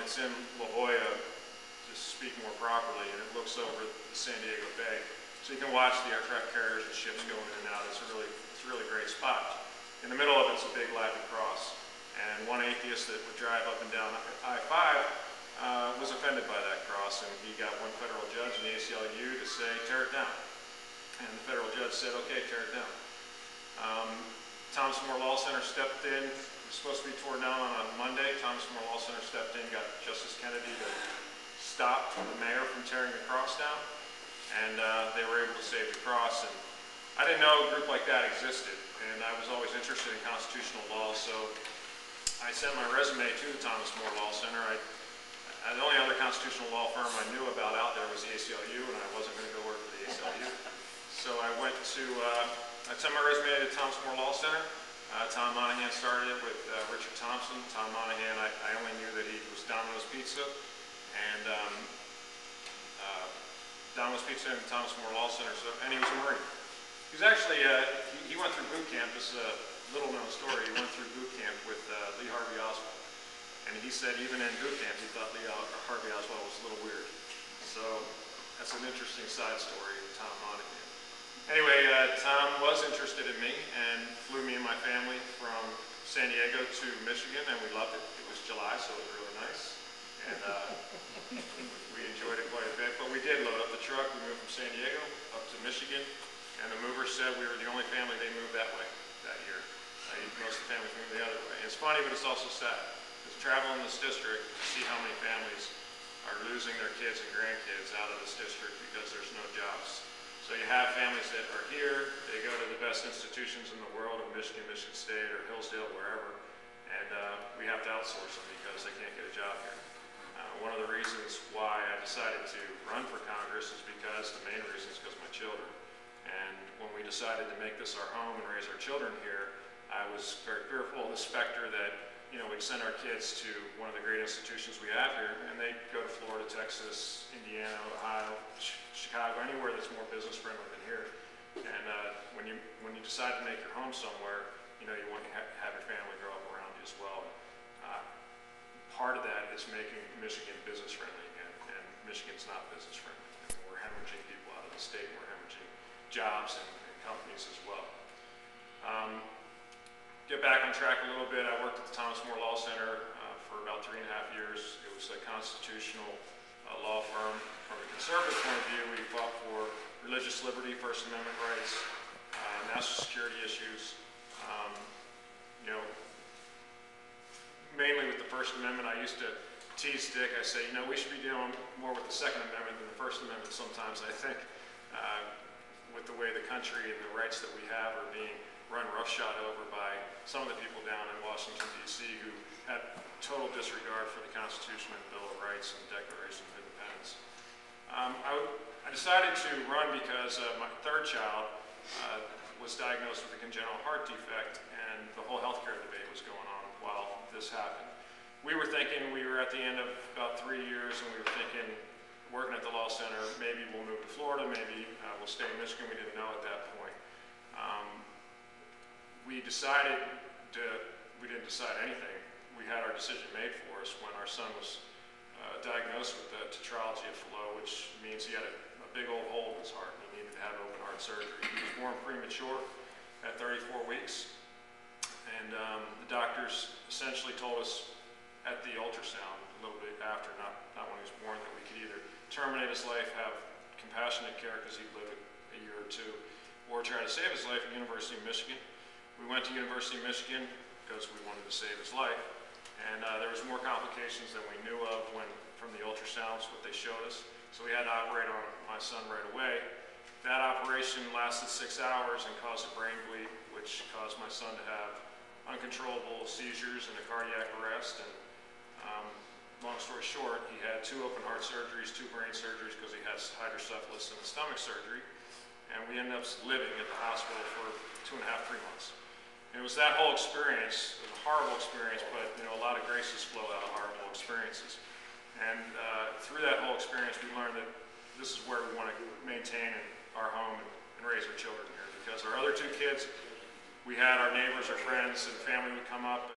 It's in La Jolla, to speak more properly, and it looks over the San Diego Bay. So you can watch the aircraft carriers and ships going in and out. It's a really great spot. In the middle of it's a big Latin cross. And one atheist that would drive up and down I-5 was offended by that cross, and he got one federal judge in the ACLU to say, tear it down. And the federal judge said, okay, tear it down. Thomas More Law Center stepped in. It was supposed to be torn down on a Monday. Thomas More Law Center stepped in, got Justice Kennedy to stop the mayor from tearing the cross down, and they were able to save the cross. And I didn't know a group like that existed, and I was always interested in constitutional law, so I sent my resume to the Thomas More Law Center. The only other constitutional law firm I knew about out there was the ACLU, and I wasn't going to go work for the ACLU. So I sent my resume to Thomas More Law Center. Tom Monahan started it with Richard Thompson. Tom Monahan, I only knew that he was Domino's Pizza, and Domino's Pizza and Thomas More Law Center, and he was a Marine. He was actually, he went through boot camp. This is a little known story. He went through boot camp with Lee Harvey Oswald. And he said even in boot camp he thought Lee Harvey Oswald was a little weird. So that's an interesting side story of Tom Monahan. Anyway, Tom was interested in me and flew me and my family from San Diego to Michigan, and we loved it. It was July, so it was really nice. And we enjoyed it quite a bit. But we did load up the truck. We moved from San Diego up to Michigan, and the movers said we were the only family they moved that way that year. Most of the families moved the other way. And it's funny, but it's also sad. Travel in this district to see how many families are losing their kids and grandkids out of this district because there's no jobs. So you have families that are here, they go to the best institutions in the world, in Michigan, Michigan State, or Hillsdale, wherever, and we have to outsource them because they can't get a job here. One of the reasons why I decided to run for Congress is because, the main reason is because of my children. And when we decided to make this our home and raise our children here, I was very fearful of the specter that we'd send our kids to one of the great institutions we have here, and they'd go to Florida, Texas, Indiana, Ohio, Chicago, anywhere that's more business friendly than here. And when you decide to make your home somewhere, you want to have your family grow up around you as well. Part of that is making Michigan business friendly again, and Michigan's not business friendly. I mean, we're hemorrhaging people out of the state, we're hemorrhaging jobs and companies as well. Get back on track a little bit. I worked at the Thomas More Law Center for about 3.5 years. It was a constitutional law firm. From a conservative point of view, we fought for religious liberty, First Amendment rights, national security issues. Mainly with the First Amendment, I used to tease Dick. I say, we should be dealing more with the Second Amendment than the First Amendment sometimes, I think, with the way the country and the rights that we have are being run roughshod over by some of the people down in Washington, D.C. who had total disregard for the Constitution and the Bill of Rights and the Declaration of Independence. I decided to run because my third child was diagnosed with a congenital heart defect, and the whole healthcare debate was going on while this happened. We were thinking, we were at the end of about 3 years, and we were thinking, working at the law center, maybe we'll move to Florida, maybe we'll stay in Michigan. We didn't know at that point. We didn't decide anything. We had our decision made for us when our son was diagnosed with tetralogy of Fallot, which means he had a big old hole in his heart and he needed to have open heart surgery. He was born premature at 34 weeks, and the doctors essentially told us at the ultrasound a little bit after, not when he was born, that we could either terminate his life, have compassionate care because he'd live a year or two, or try to save his life at the University of Michigan. We went to University of Michigan because we wanted to save his life, and there was more complications than we knew of from the ultrasounds, what they showed us. So we had to operate on my son right away. That operation lasted 6 hours and caused a brain bleed, which caused my son to have uncontrollable seizures and a cardiac arrest. And long story short, he had 2 open heart surgeries, 2 brain surgeries because he has hydrocephalus and a stomach surgery. And we ended up living at the hospital for 2.5, 3 months. And it was that whole experience, it was a horrible experience, but a lot of graces flow out of horrible experiences. And through that whole experience, we learned that this is where we want to maintain our home and raise our children here. Because our other 2 kids, we had our neighbors, our friends, and family would come up.